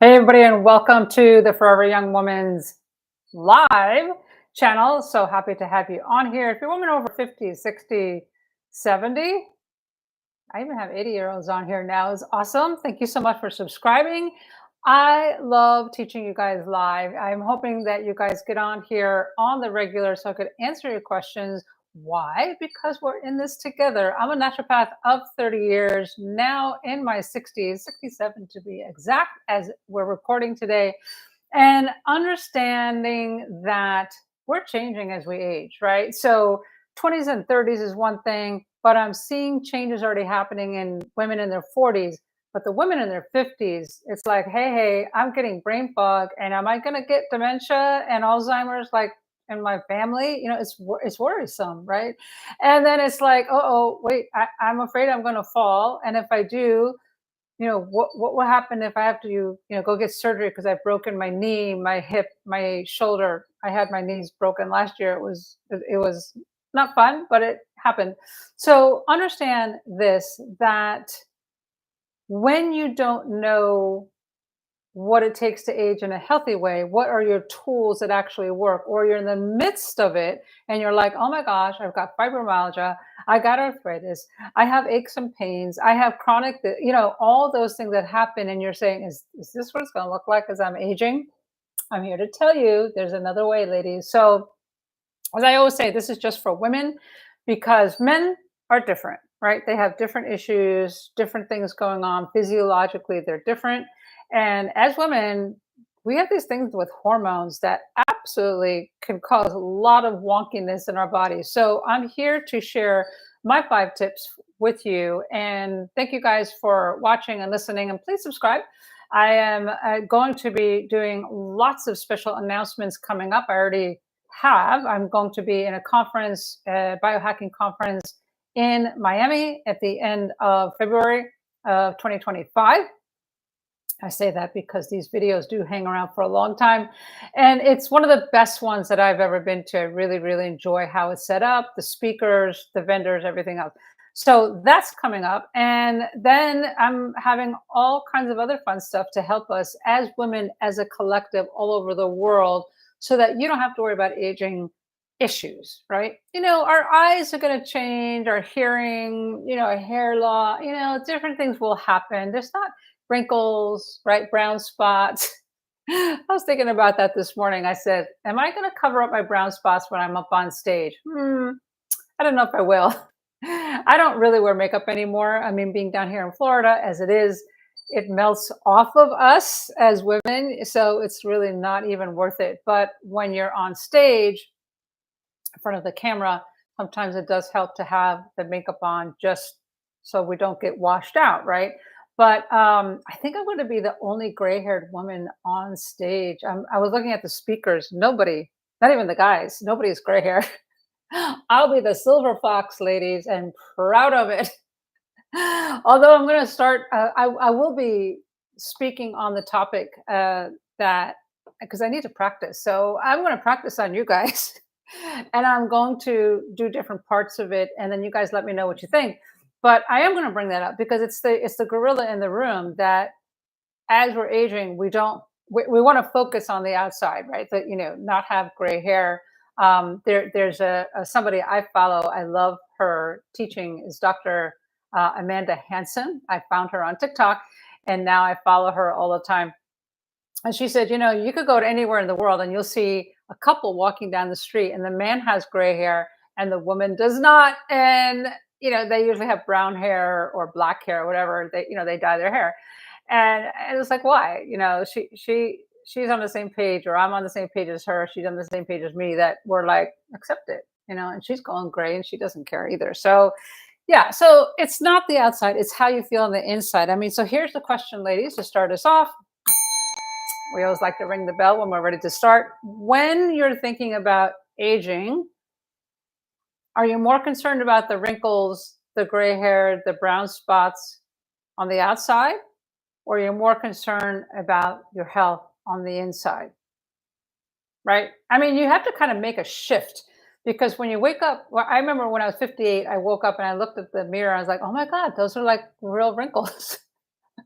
Hey, everybody, and welcome to the Forever Young Woman's live channel. So happy to have you on here. If you're a woman over 50, 60, 70, I even have 80-year-olds on here now. Is awesome. Thank you so much for subscribing. I love teaching you guys live. I'm hoping that you guys get on here on the regular so I could answer your questions. Why? Because we're in this together. I'm a naturopath of 30 years, now in my 60s, 67 to be exact, as we're recording today, and understanding that we're changing as we age, right? So 20s and 30s is one thing, but I'm seeing changes already happening in women in their 40s. But the women in their 50s, it's like, hey, I'm getting brain fog, and am I going to get dementia and Alzheimer's like in my family? It's worrisome, right? And then it's like, oh, wait, I'm afraid I'm going to fall, and if I do, what will happen if I have to go get surgery because I've broken my knee, my hip, my shoulder. I had my knees broken last year. It was not fun, but it happened. So understand this, that when you don't know what it takes to age in a healthy way, what are your tools that actually work, or you're in the midst of it and you're like, oh my gosh, I've got fibromyalgia, I got arthritis, I have aches and pains, I have chronic, all those things that happen, and you're saying, is this what it's going to look like as I'm aging? I'm here to tell you there's another way, ladies. So as I always say, this is just for women, because men are different, right? They have different issues, different things going on physiologically, they're different. And as women, we have these things with hormones that absolutely can cause a lot of wonkiness in our bodies. So I'm here to share my 5 tips with you. And thank you guys for watching and listening. And please subscribe. I am going to be doing lots of special announcements coming up. I'm going to be in a conference, a biohacking conference in Miami at the end of February of 2025. I say that because these videos do hang around for a long time. And it's one of the best ones that I've ever been to. I really, really enjoy how it's set up, the speakers, the vendors, everything else. So that's coming up. And then I'm having all kinds of other fun stuff to help us as women, as a collective all over the world, so that you don't have to worry about aging issues, right? Our eyes are going to change, our hearing, our hair loss, different things will happen. There's not wrinkles, right? Brown spots. I was thinking about that this morning. I said, am I going to cover up my brown spots when I'm up on stage? I don't know if I will. I don't really wear makeup anymore. I mean, being down here in Florida as it is, it melts off of us as women. So it's really not even worth it. But when you're on stage in front of the camera, sometimes it does help to have the makeup on just so we don't get washed out, right? But I think I'm going to be the only gray-haired woman on stage. I was looking at the speakers. Nobody, not even the guys, nobody's gray hair. I'll be the silver fox, ladies, and proud of it. Although I'm going to start, I will be speaking on the topic that because I need to practice. So I'm going to practice on you guys, and I'm going to do different parts of it, and then you guys let me know what you think. But I am going to bring that up because it's the gorilla in the room that as we're aging, we want to focus on the outside, right? That not have gray hair. There's somebody I follow. I love her teaching is Dr. Amanda Hansen. I found her on TikTok, and now I follow her all the time. And she said, you could go to anywhere in the world and you'll see a couple walking down the street, and the man has gray hair and the woman does not. And they usually have brown hair or black hair or whatever. They dye their hair. And it was like, why? She's on the same page, or I'm on the same page as her. She's on the same page as me, that we're like, accept it, and she's going gray and she doesn't care either. So yeah, so it's not the outside, it's how you feel on the inside. I mean, so here's the question, ladies, to start us off. We always like to ring the bell when we're ready to start. When you're thinking about aging, are you more concerned about the wrinkles, the gray hair, the brown spots on the outside, or you're more concerned about your health on the inside? Right? I mean, you have to kind of make a shift, because when you wake up, well, I remember when I was 58, I woke up and I looked at the mirror. I was like, oh my God, those are like real wrinkles.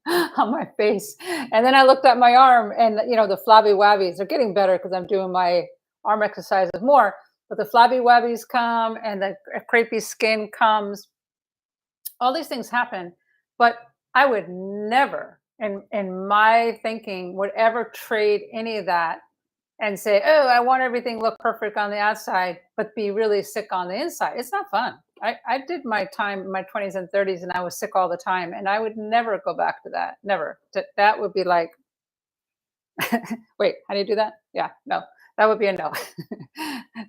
on my face. And then I looked at my arm and, the flabby wabbies are getting better because I'm doing my arm exercises more. But the flabby wabbies come and the crepey skin comes. All these things happen. But I would never, in my thinking, would ever trade any of that and say, "Oh, I want everything look perfect on the outside, but be really sick on the inside." It's not fun. I did my time in my 20s and 30s, and I was sick all the time, and I would never go back to that. Never. That would be like, wait, how do you do that? Yeah, no, that would be a no.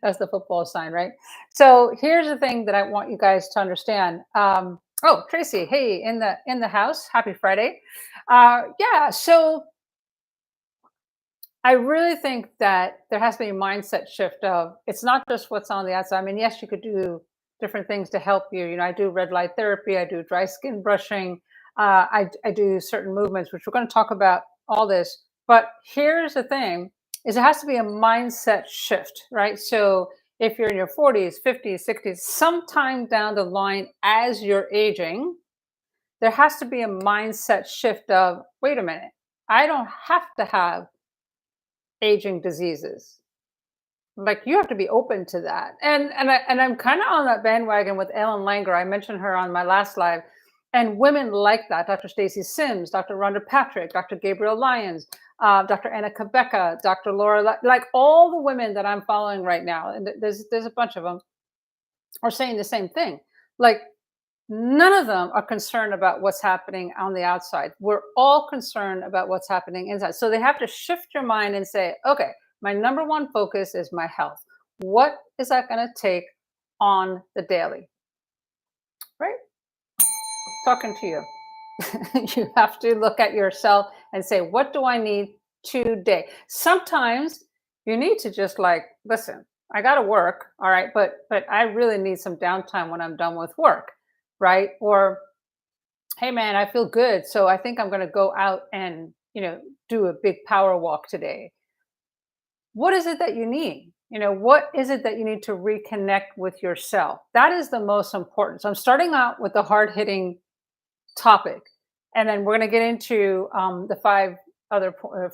That's the football sign, right? So here's the thing that I want you guys to understand. Oh, Tracy, hey, in the house. Happy Friday. Yeah. So I really think that there has to be a mindset shift of it's not just what's on the outside. I mean, yes, you could do different things to help you. I do red light therapy, I do dry skin brushing, I do certain movements, which we're going to talk about all this. But here's the thing is it has to be a mindset shift, right? So if you're in your 40s, 50s, 60s, sometime down the line as you're aging, there has to be a mindset shift of, wait a minute, I don't have to have aging diseases. Like you have to be open to that. And I'm kind of on that bandwagon with Ellen Langer. I mentioned her on my last live. And women like that, Dr. Stacy Sims, Dr. Rhonda Patrick, Dr. Gabriel Lyons, Dr. Anna Kabecka, Dr. Laura, like all the women that I'm following right now, and there's a bunch of them, are saying the same thing. Like none of them are concerned about what's happening on the outside. We're all concerned about what's happening inside. So they have to shift your mind and say, okay, my number one focus is my health. What is that going to take on the daily? Right? Talking to you. You have to look at yourself and say, what do I need today? Sometimes you need to just like, listen, I got to work. All right. But I really need some downtime when I'm done with work. Right. Or hey man, I feel good, so I think I'm going to go out and do a big power walk today. What is it that you need? What is it that you need to reconnect with yourself? That is the most important. So I'm starting out with the hard hitting topic, and then we're going to get into the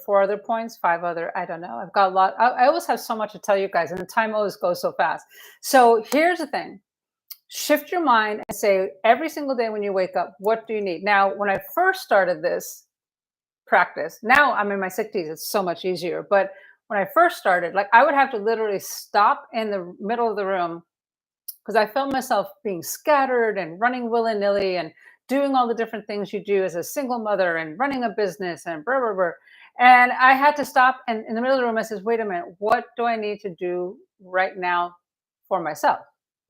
four other points, five other, I don't know, I've got a lot. I always have so much to tell you guys, and the time always goes so fast. So here's the thing: shift your mind and say every single day when you wake up, what do you need? Now, when I first started this practice, now I'm in my 60s, it's so much easier. But when I first started, like I would have to literally stop in the middle of the room because I felt myself being scattered and running willy-nilly and doing all the different things you do as a single mother and running a business and blah, blah, blah. And I had to stop, and in the middle of the room, I says, wait a minute, what do I need to do right now for myself?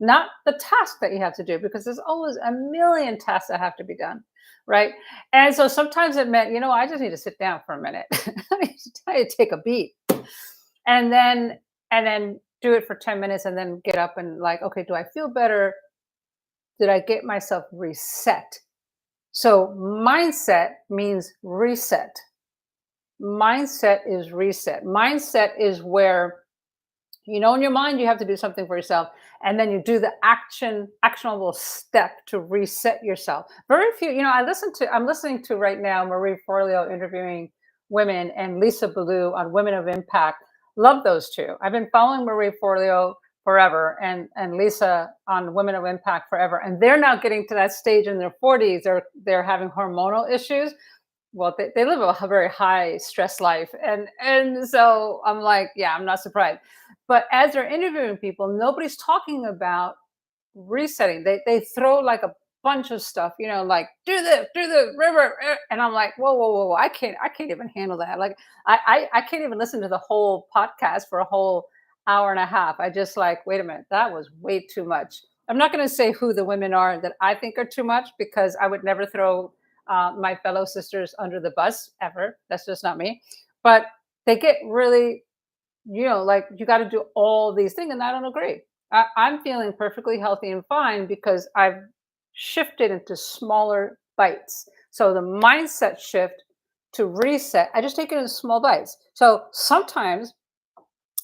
Not the task that you have to do, because there's always a million tasks that have to be done, right? And so sometimes it meant, I just need to sit down for a minute. I need to take a beat, and then do it for 10 minutes, and then get up and like, okay, do I feel better? Did I get myself reset? So mindset means reset. Mindset is reset. Mindset is where in your mind you have to do something for yourself, and then you do the actionable step to reset yourself. Very few, I'm listening to right now Marie Forleo interviewing women, and Lisa Ballou on Women of Impact. Love those two. I've been following Marie Forleo forever, and Lisa on Women of Impact forever, and they're now getting to that stage in their 40s. They're having hormonal issues. Well, they live a very high stress life, and so I'm like, yeah, I'm not surprised. But as they're interviewing people, nobody's talking about resetting. They throw like a bunch of stuff, like do the river, and I'm like, whoa, whoa, whoa, whoa. I can't even handle that. Like I can't even listen to the whole podcast for a whole hour and a half. I just like, wait a minute, that was way too much. I'm not going to say who the women are that I think are too much, because I would never throw my fellow sisters under the bus ever. That's just not me. But they get really, like you got to do all these things, and I don't agree. I'm feeling perfectly healthy and fine because I've shifted into smaller bites. So the mindset shift to reset, I just take it in small bites. So sometimes,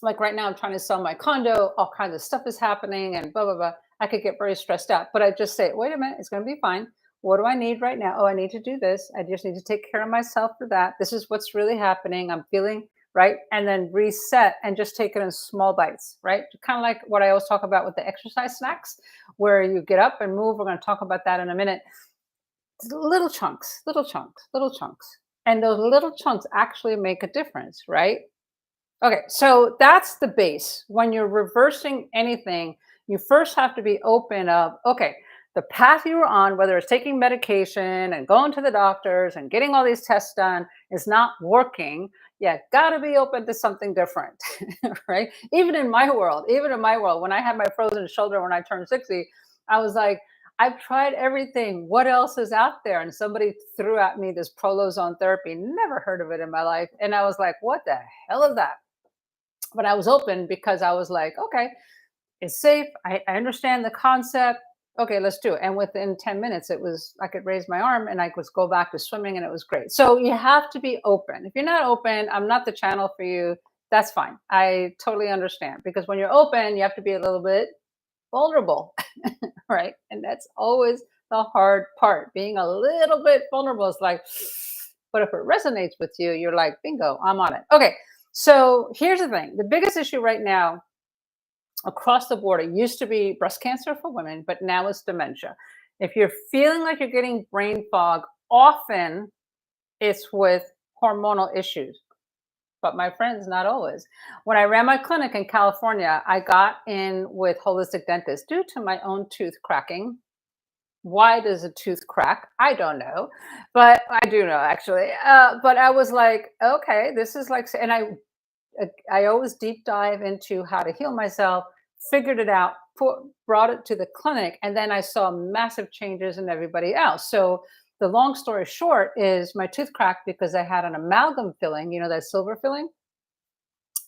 like right now, I'm trying to sell my condo, all kinds of stuff is happening and blah, blah, blah. I could get very stressed out, but I just say, wait a minute, it's going to be fine. What do I need right now? Oh, I need to do this. I just need to take care of myself for that. This is what's really happening. I'm feeling right. And then reset and just take it in small bites, right? Kind of like what I always talk about with the exercise snacks, where you get up and move. We're going to talk about that in a minute. Little chunks, little chunks, little chunks. And those little chunks actually make a difference, right? Okay, so that's the base. When you're reversing anything, you first have to be open of, okay, the path you were on, whether it's taking medication and going to the doctors and getting all these tests done, is not working. Yeah, got to be open to something different, right? Even in my world, when I had my frozen shoulder when I turned 60, I was like, I've tried everything. What else is out there? And somebody threw at me this prolozone therapy. Never heard of it in my life. And I was like, what the hell is that? But I was open because I was like, okay, it's safe. I understand the concept. Okay, let's do it. And within 10 minutes, it was, I could raise my arm and I could go back to swimming and it was great. So you have to be open. If you're not open, I'm not the channel for you. That's fine. I totally understand because when you're open, you have to be a little bit vulnerable, right? And that's always the hard part. Being a little bit vulnerable is like, but if it resonates with you, you're like, bingo, I'm on it. Okay, so here's the thing. The biggest issue right now across the board, it used to be breast cancer for women, but now it's dementia. If you're feeling like you're getting brain fog, often it's with hormonal issues. But my friends, not always. When I ran my clinic in California, I got in with holistic dentists due to my own tooth cracking. Why does a tooth crack? I don't know, but I do know actually. But I was like, okay, this is like, and I always deep dive into how to heal myself, figured it out, brought it to the clinic, and then I saw massive changes in everybody else. So the long story short is my tooth cracked because I had an amalgam filling, that silver filling.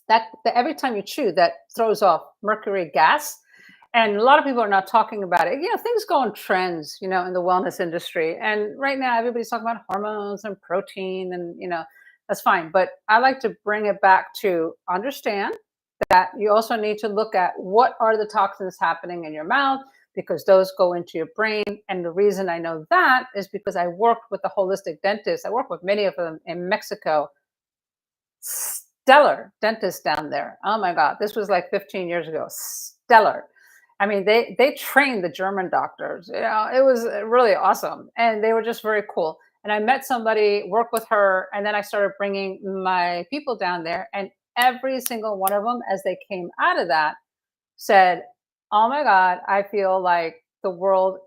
That every time you chew, that throws off mercury gas. And a lot of people are not talking about it. Things go on trends, in the wellness industry. And right now, everybody's talking about hormones and protein, and that's fine. But I like to bring it back to understand that you also need to look at what are the toxins happening in your mouth because those go into your brain. And the reason I know that is because I worked with a holistic dentist. I work with many of them in Mexico. Stellar dentist down there. Oh my God, this was like 15 years ago. Stellar. I mean, they trained the German doctors. It was really awesome, and they were just very cool. And I met somebody, worked with her, and then I started bringing my people down there, and every single one of them, as they came out of that, said, "Oh my God, I feel like the world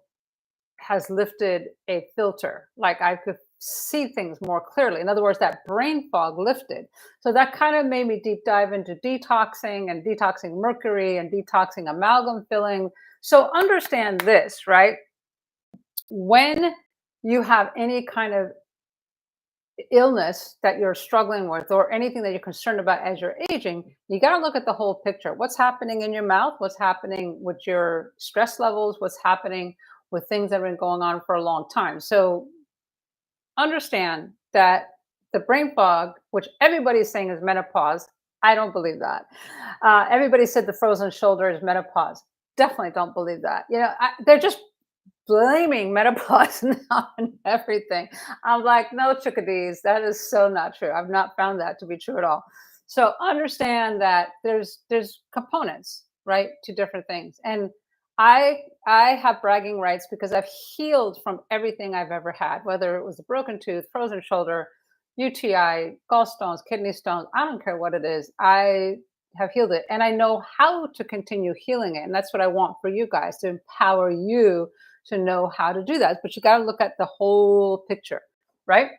has lifted a filter. Like I could see things more clearly." In other words, that brain fog lifted. So that kind of made me deep dive into detoxing and detoxing mercury and detoxing amalgam filling. So understand this, right? When you have any kind of illness that you're struggling with or anything that you're concerned about as you're aging, you got to look at the whole picture. What's happening in your mouth? What's happening with your stress levels? What's happening with things that have been going on for a long time? So understand that the brain fog, which everybody's saying is menopause, I don't believe that. Everybody said the frozen shoulder is menopause. Definitely don't believe that. They're just blaming menopause now and everything. I'm like, no, chickadees, that is so not true. I've not found that to be true at all. So understand that there's components, right, to different things. And I have bragging rights because I've healed from everything I've ever had, whether it was a broken tooth, frozen shoulder, UTI, gallstones, kidney stones. I don't care what it is. I have healed it, and I know how to continue healing it. And that's what I want for you guys, to empower you to know how to do that. But you got to look at the whole picture, right?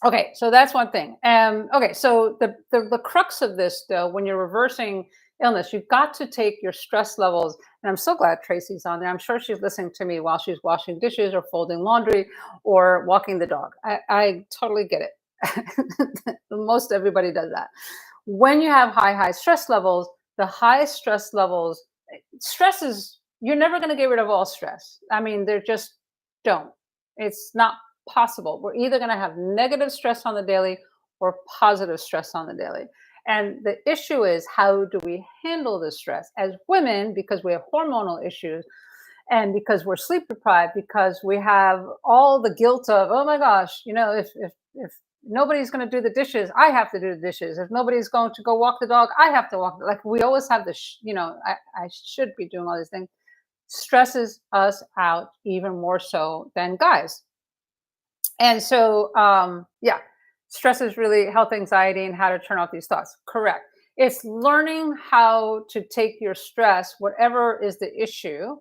Okay, so that's one thing. Okay, so the crux of this, though, when you're reversing illness, you've got to take your stress levels. And I'm so glad Tracy's on there. I'm sure she's listening to me while she's washing dishes or folding laundry or walking the dog. I totally get it. Most everybody does that. When you have high stress levels, the high stress levels, stress is, you're never going to get rid of all stress. I mean, they're just don't. It's not possible. We're either going to have negative stress on the daily or positive stress on the daily. And the issue is, how do we handle the stress as women? Because we have hormonal issues And because we're sleep deprived, because we have all the guilt of, oh my gosh, if nobody's going to do the dishes, I have to do the dishes. If nobody's going to go walk the dog, I have to walk. Like we always have this, I should be doing all these things. Stresses us out even more so than guys. And so, yeah, stress is really health anxiety and how to turn off these thoughts. Correct. It's learning how to take your stress, whatever is the issue,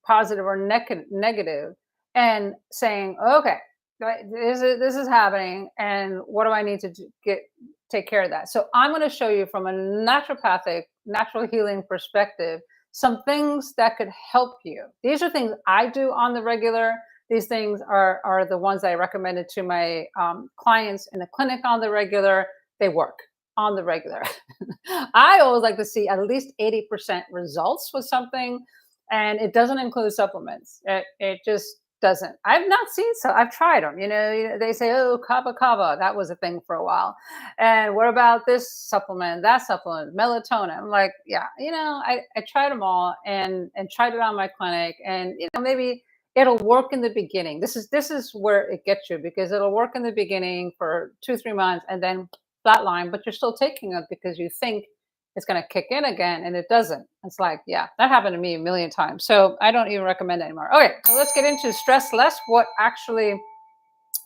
positive or negative, and saying, okay, right, this is happening, and what do I need to take care of that? So I'm going to show you from a naturopathic, natural healing perspective, some things that could help you. These are things I do on the regular. These things are the ones I recommended to my clients in the clinic on the regular. They work on the regular. I always like to see at least 80% results with something, and it doesn't include supplements. It just doesn't. I've not seen so. I've tried them. They say, oh, kava kava, that was a thing for a while. And what about this supplement, that supplement, melatonin? I'm like, yeah, I tried them all and tried it on my clinic, and maybe it'll work in the beginning. This is where it gets you, because it'll work in the beginning for 2-3 months and then flatline, but you're still taking it because you think it's going to kick in again, and it doesn't. It's like, yeah, that happened to me a million times. So I don't even recommend it anymore. Okay, so let's get into stress less. What actually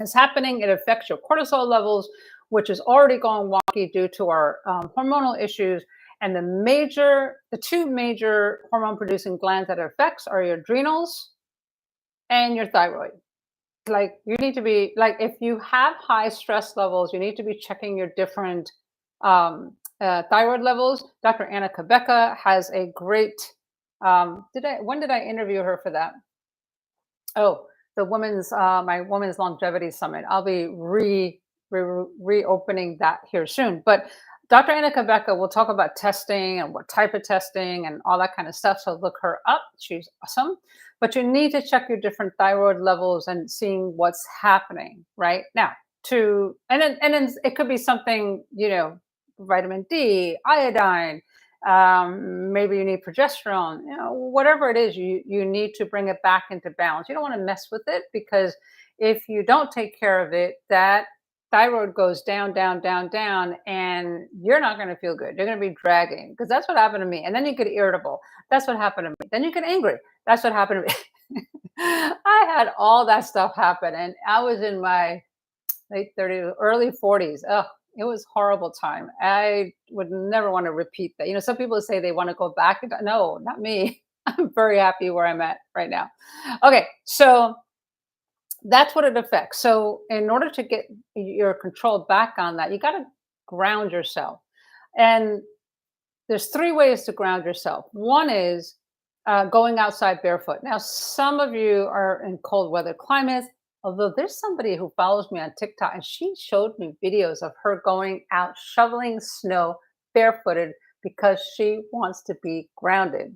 is happening? It affects your cortisol levels, which is already going wonky due to our hormonal issues. And the two major hormone producing glands that it affects are your adrenals and your thyroid. Like you need to be like, if you have high stress levels, you need to be checking your different thyroid levels. Dr. Anna Kabeka has a great. When did I interview her for that? Oh, the women's my women's longevity summit. I'll be reopening that here soon. But Dr. Anna Kabeka will talk about testing and what type of testing and all that kind of stuff. So look her up. She's awesome. But you need to check your different thyroid levels and seeing what's happening right now. And then it could be something, vitamin D, iodine, maybe you need progesterone, whatever it is, you need to bring it back into balance. You don't want to mess with it, because if you don't take care of it, that thyroid goes down, down, down, down, and you're not going to feel good. You're going to be dragging, because that's what happened to me. And then you get irritable. That's what happened to me. Then you get angry. That's what happened to me. I had all that stuff happen, and I was in my late 30s, early 40s. Oh, it was horrible time. I would never want to repeat that. Some people say they want to go back. No, not me. I'm very happy where I'm at right now. Okay, so that's what it affects. So in order to get your control back on that, you got to ground yourself. And there's 3 ways to ground yourself. One is going outside barefoot. Now, some of you are in cold weather climates. Although there's somebody who follows me on TikTok, and she showed me videos of her going out shoveling snow barefooted because she wants to be grounded.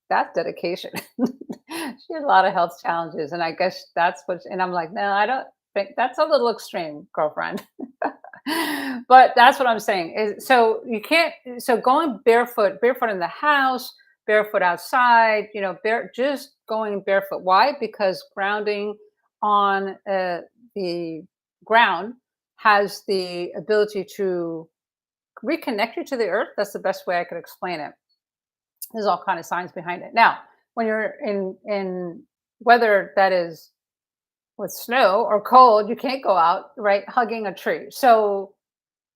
That's dedication. She had a lot of health challenges, and I guess and I'm like, no, I don't think that's a little extreme, girlfriend. But that's what I'm saying. So you can't. So going barefoot in the house, barefoot outside, just going barefoot. Why? Because grounding on the ground has the ability to reconnect you to the earth. That's the best way I could explain it. There's all kind of science behind it. Now, when you're in weather that is with snow or cold, you can't go out, right, hugging a tree. So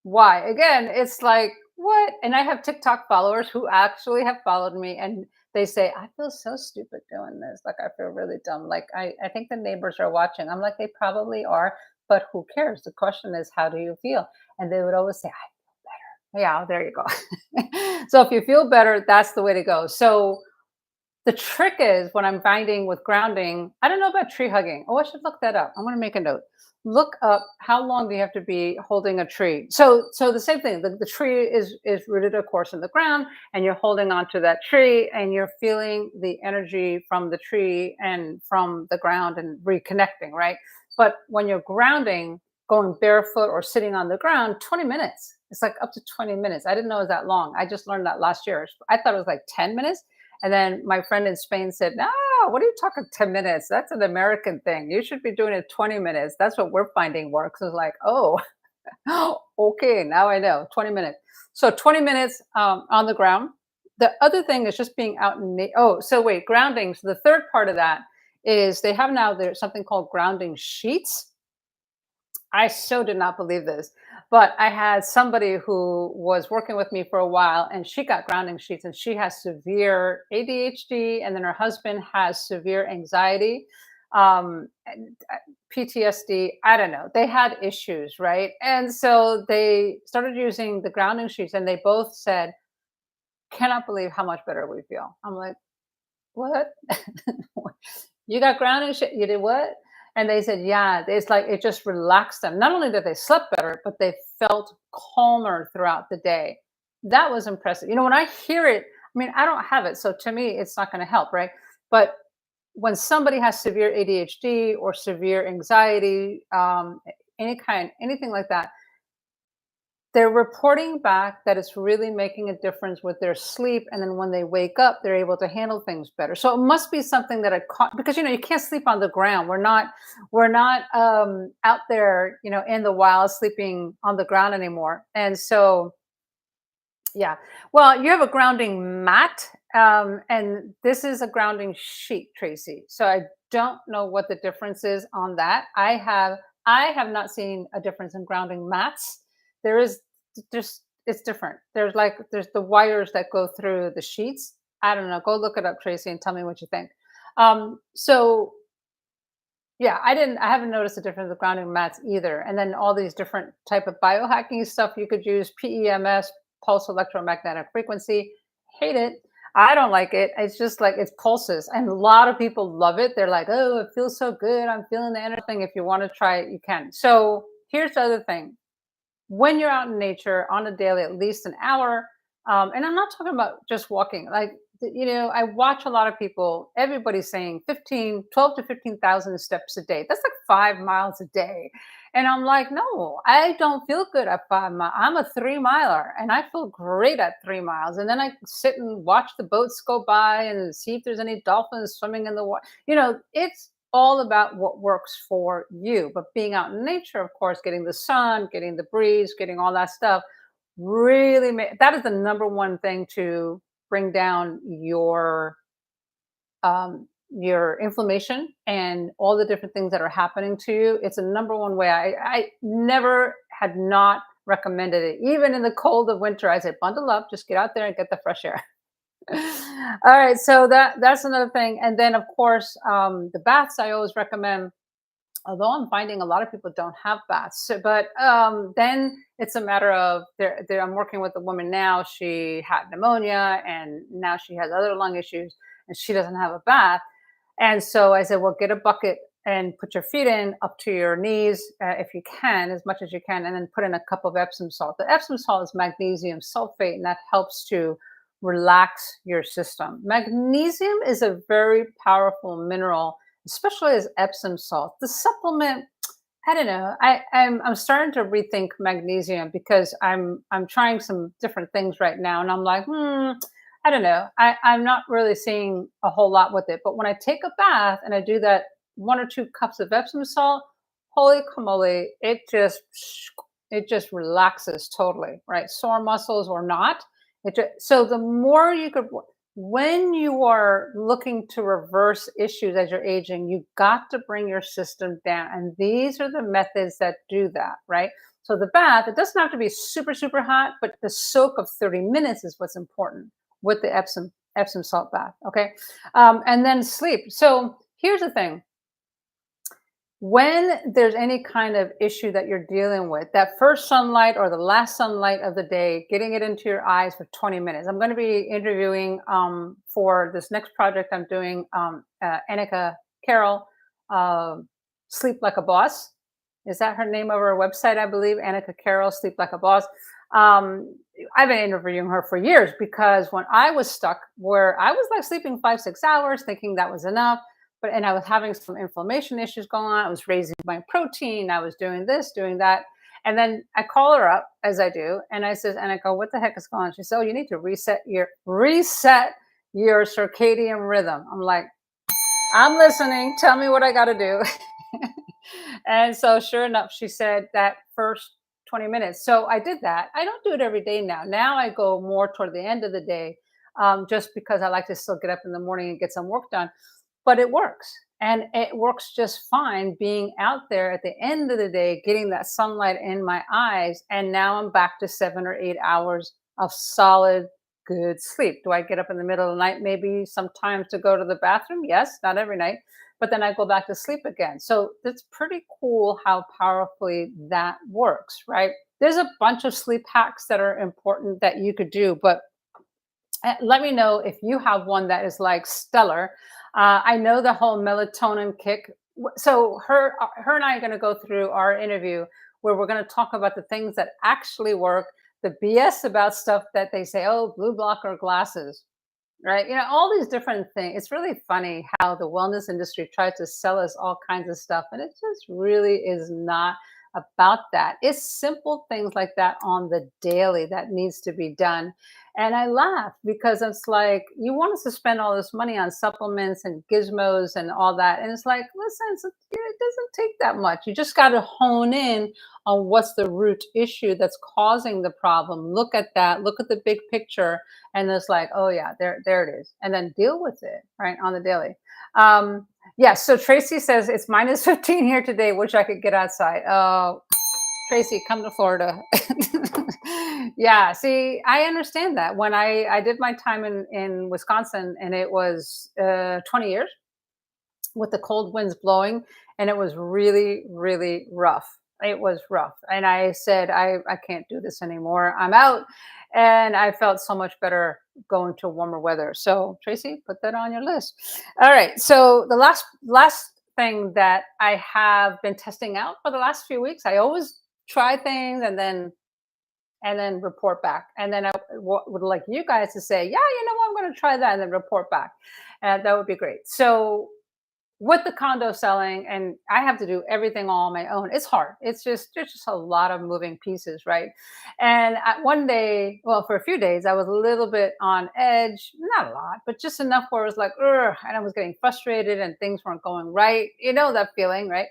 why? Again, it's like, what? And I have TikTok followers who actually have followed me, and they say, I feel so stupid doing this. Like, I feel really dumb. Like, I think the neighbors are watching. I'm like, they probably are, but who cares? The question is, how do you feel? And they would always say, I feel better. Yeah, there you go. So if you feel better, that's the way to go. So the trick is, when I'm finding with grounding, I don't know about tree hugging. Oh, I should look that up. I'm going to make a note. Look up, how long do you have to be holding a tree? So the same thing. The tree is rooted, of course, in the ground, and you're holding onto that tree, and you're feeling the energy from the tree and from the ground and reconnecting, right? But when you're grounding, going barefoot or sitting on the ground, 20 minutes. It's like up to 20 minutes. I didn't know it was that long. I just learned that last year. I thought it was like 10 minutes. And then my friend in Spain said, "Oh, what are you talking 10 minutes? That's an American thing. You should be doing it 20 minutes. That's what we're finding works." I was like, "Oh, okay, now I know, 20 minutes." So 20 minutes on the ground. The other thing is just being out in oh, so wait, grounding. So the third part of that is they have now there's something called grounding sheets. I so did not believe this, but I had somebody who was working with me for a while and she got grounding sheets and she has severe ADHD and then her husband has severe anxiety, and PTSD. I don't know. They had issues, right? And so they started using the grounding sheets and they both said, "Cannot believe how much better we feel." I'm like, "What?" "You got grounding shit. You did what?" And they said, "Yeah, it's like it just relaxed them. Not only did they slept better, but they felt calmer throughout the day." That was impressive. When I hear it, I mean, I don't have it, so to me, it's not going to help, right? But when somebody has severe ADHD or severe anxiety, anything like that, they're reporting back that it's really making a difference with their sleep, and then when they wake up, they're able to handle things better. So it must be something that I caught because you can't sleep on the ground. We're not out there, in the wild sleeping on the ground anymore. And so yeah. Well, you have a grounding mat, and this is a grounding sheet, Tracy. So I don't know what the difference is on that. I have not seen a difference in grounding mats. There is just it's different. There's the wires that go through the sheets. I don't know. Go look it up, Tracy, and tell me what you think. So yeah, I haven't noticed a difference with grounding mats either. And then all these different type of biohacking stuff you could use, PEMS, pulse electromagnetic frequency. Hate it. I don't like it. It's just like it's pulses. And a lot of people love it. They're like, "Oh, it feels so good. I'm feeling the energy thing." If you want to try it, you can. So here's the other thing when you're out in nature on a daily, at least an hour. And I'm not talking about just walking. Like, I watch a lot of people, everybody's saying 12 to 15,000 steps a day. That's like 5 miles a day. And I'm like, no, I don't feel good at 5 miles. I'm a 3 miler and I feel great at 3 miles. And then I sit and watch the boats go by and see if there's any dolphins swimming in the water. It's all about what works for you. But being out in nature, of course, getting the sun, getting the breeze, getting all that stuff, really that is the number one thing to bring down your inflammation and all the different things that are happening to you. It's a number one way. I never had not recommended it. Even in the cold of winter, I said, bundle up, just get out there and get the fresh air. All right, so that's another thing. And then of course, the baths I always recommend, although I'm finding a lot of people don't have baths. But then it's a matter of I'm working with a woman now. She had pneumonia and now she has other lung issues and she doesn't have a bath. And so I said, well, get a bucket and put your feet in up to your knees if you can, as much as you can, and then put in a cup of Epsom salt. The Epsom salt is magnesium sulfate, and that helps to relax your system. Magnesium is a very powerful mineral, especially as Epsom salt. The supplement, I don't know. I'm starting to rethink magnesium because I'm trying some different things right now, and I'm like, I don't know. I'm not really seeing a whole lot with it. But when I take a bath and I do that 1 or 2 cups of Epsom salt, holy camole, it just relaxes totally, right? Sore muscles or not. So the more you could, when you are looking to reverse issues as you're aging, you got to bring your system down. And these are the methods that do that, right? So the bath, it doesn't have to be super, super hot, but the soak of 30 minutes is what's important with the Epsom salt bath. Okay. And then sleep. So here's the thing. When there's any kind of issue that you're dealing with, that first sunlight or the last sunlight of the day, getting it into your eyes for 20 minutes. I'm going to be interviewing for this next project I'm doing, Annika Carroll, uh, Sleep Like a Boss. Is that her name of her website? I believe Annika Carroll, Sleep Like a Boss. I've been interviewing her for years because when I was stuck where I was like sleeping 5, 6 hours, thinking that was enough, and I was having some inflammation issues going on. I was raising my protein. I was doing this, doing that. And then I call her up as I do. And I says, and I go, what the heck is going on? She said, oh, you need to reset your circadian rhythm. I'm like, I'm listening. Tell me what I got to do. And so, sure enough, she said that first 20 minutes. So I did that. I don't do it every day now. Now I go more toward the end of the day, just because I like to still get up in the morning and get some work done. But it works. And it works just fine being out there at the end of the day, getting that sunlight in my eyes. And now I'm back to 7 or 8 hours of solid, good sleep. Do I get up in the middle of the night? Maybe sometimes to go to the bathroom? Yes, not every night, but then I go back to sleep again. So it's pretty cool how powerfully that works, right? There's a bunch of sleep hacks that are important that you could do, but let me know if you have one that is like stellar. I know the whole melatonin kick. So her and I are going to go through our interview where we're going to talk about the things that actually work, the BS about stuff that they say, oh, blue blocker glasses, right? All these different things. It's really funny how the wellness industry tries to sell us all kinds of stuff, and it just really is not about that. It's simple things like that on the daily that needs to be done. And I laugh because it's like you want us to spend all this money on supplements and gizmos and all that. And it's like, listen, it doesn't take that much. You just got to hone in on what's the root issue that's causing the problem. Look at that, look at the big picture, and it's like, oh yeah, there it is, and then deal with it right on the daily. Yes, so Tracy says it's minus 15 here today. Wish I could get outside. Oh, Tracy, come to Florida. Yeah, see, I understand that. When I did my time in Wisconsin, and it was 20 years with the cold winds blowing, and it was really, really rough. It was rough. And I said, I can't do this anymore. I'm out. And I felt so much better going to warmer weather. So Tracy, put that on your list. All right. So the last thing that I have been testing out for the last few weeks, I always try things and then report back. And then I would like you guys to say, yeah, what, I'm going to try that and then report back. And that would be great. So with the condo selling, and I have to do everything all on my own. It's hard. There's just a lot of moving pieces, right? And one day, well, for a few days, I was a little bit on edge, not a lot, but just enough where it was like, ugh, and I was getting frustrated and things weren't going right. You know that feeling, right?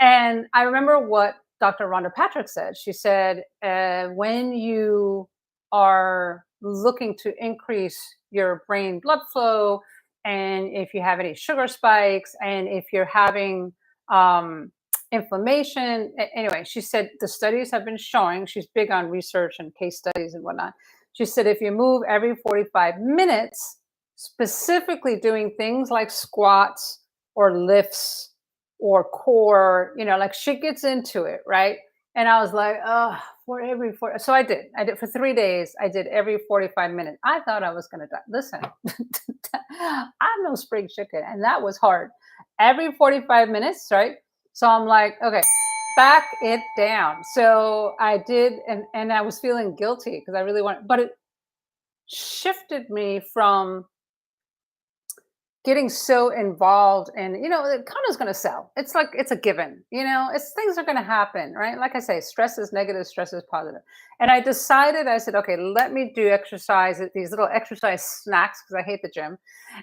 And I remember what Dr. Rhonda Patrick said. She said, when you are looking to increase your brain blood flow, and if you have any sugar spikes, and if you're having um, inflammation, anyway, she said the studies have been showing, she's big on research and case studies and whatnot. She said if you move every 45 minutes, specifically doing things like squats or lifts or core, like she gets into it, right? And I was like, oh, for every four. So I did for 3 days. I did every 45 minutes. I thought I was going to die. Listen, I'm no spring chicken. And that was hard. Every 45 minutes, right? So I'm like, okay, back it down. So I did. And I was feeling guilty because I really wanted, but it shifted me from getting so involved, and the condo's going to sell. It's like it's a given. It's things are going to happen, right? Like I say, stress is negative, stress is positive. And I said, okay, let me do exercise, these little exercise snacks, because I hate the gym,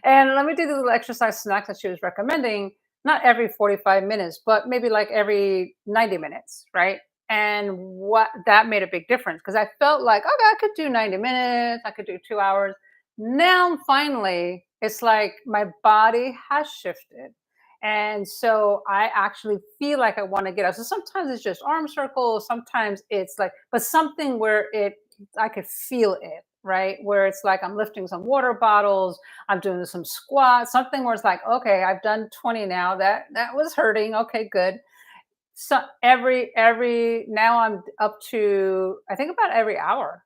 and let me do the little exercise snacks that she was recommending, not every 45 minutes, but maybe like every 90 minutes, right? And what that made a big difference, because I felt like, okay, I could do 90 minutes, I could do 2 hours. Now finally it's like my body has shifted, and so I actually feel like I want to get up. So sometimes it's just arm circles, sometimes it's like, but something where I could feel it, right? Where it's like I'm lifting some water bottles, I'm doing some squats, something where it's like, okay, I've done 20 now, that was hurting, okay, good. So every now I'm up to, I think, about every hour.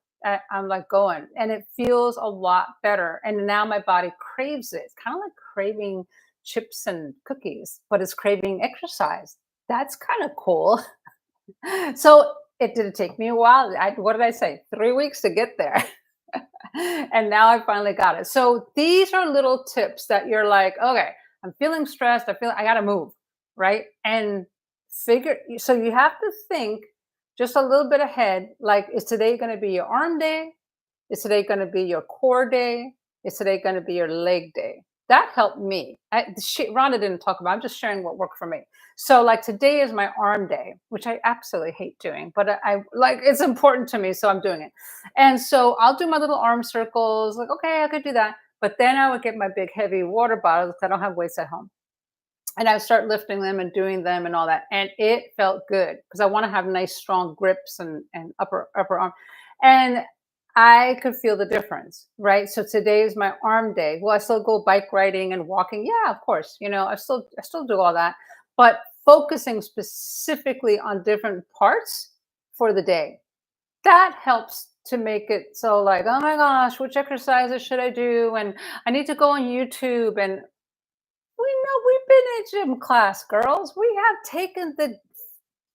I'm like going, and it feels a lot better. And now my body craves it. It's kind of like craving chips and cookies, but it's craving exercise. That's kind of cool. So it did take me a while. What did I say? 3 weeks to get there. And now I finally got it. So these are little tips that you're like, okay, I'm feeling stressed. I got to move, right? And so you have to think just a little bit ahead. Like, is today going to be your arm day? Is today going to be your core day? Is today going to be your leg day? that helped me. Rhonda didn't talk about. I'm just sharing what worked for me. So like today is my arm day, which I absolutely hate doing, but I like it's important to me, so I'm doing it. And so I'll do my little arm circles. Like okay, I could do that, but then I would get my big heavy water bottles because I don't have weights at home, and I would start lifting them and doing them and all that, and it felt good because I want to have nice strong grips and upper arm, and I could feel the difference, right? So today is my arm day. Well, I still go bike riding and walking. Yeah, of course, I still do all that, but focusing specifically on different parts for the day, that helps to make it so like, oh my gosh, which exercises should I do? And I need to go on YouTube and we know we've been in gym class, girls. We have taken the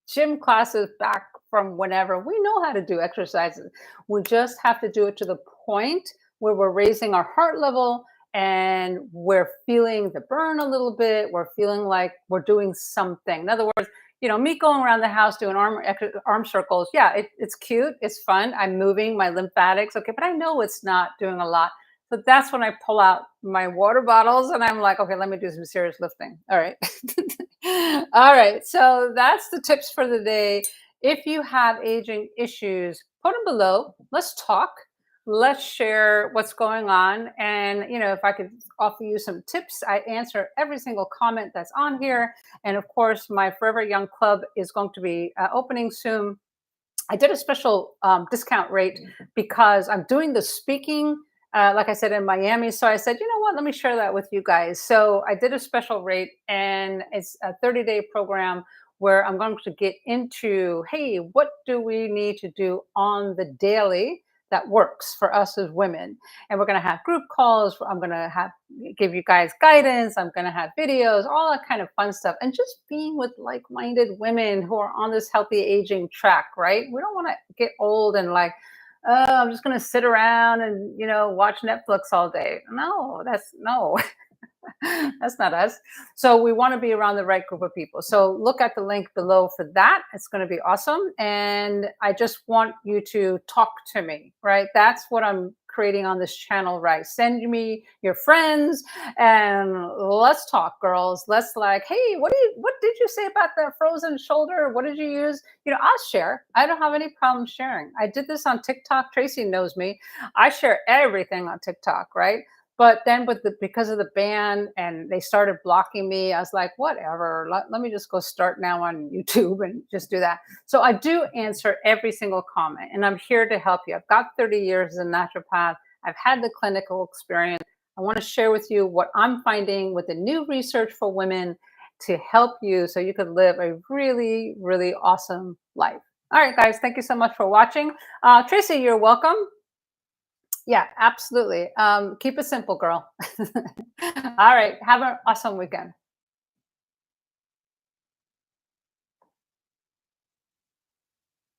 gym classes back from whenever. We know how to do exercises. We just have to do it to the point where we're raising our heart level and we're feeling the burn a little bit. We're feeling like we're doing something. In other words, me going around the house doing arm circles. Yeah, it's cute. It's fun. I'm moving my lymphatics. Okay, but I know it's not doing a lot. So that's when I pull out my water bottles and I'm like, okay, let me do some serious lifting. All right. All right. So that's the tips for the day. If you have aging issues, put them below. Let's talk. Let's share what's going on. And, if I could offer you some tips, I answer every single comment that's on here. And of course, my Forever Young Club is going to be opening soon. I did a special discount rate because I'm doing the speaking, like I said, in Miami. So I said, you know what, let me share that with you guys. So I did a special rate, and it's a 30-day program where I'm going to get into, hey, what do we need to do on the daily that works for us as women? And we're going to have group calls. I'm going to give you guys guidance. I'm going to have videos, all that kind of fun stuff. And just being with like-minded women who are on this healthy aging track, right? We don't want to get old and like, oh, I'm just going to sit around and, watch Netflix all day. No, no. That's not us. So we want to be around the right group of people. So look at the link below for that. It's going to be awesome. And I just want you to talk to me, right? That's what I'm creating on this channel, right? Send me your friends and let's talk, girls. Let's like, hey, what did you say about that frozen shoulder? What did you use? I'll share. I don't have any problem sharing. I did this on TikTok. Tracy knows me. I share everything on TikTok, right? But then because of the ban and they started blocking me, I was like, whatever, let me just go start now on YouTube and just do that. So I do answer every single comment and I'm here to help you. I've got 30 years as a naturopath. I've had the clinical experience. I want to share with you what I'm finding with the new research for women to help you so you could live a really, really awesome life. All right, guys, thank you so much for watching. Tracy, you're welcome. Yeah, absolutely. Keep it simple, girl. All right. Have an awesome weekend.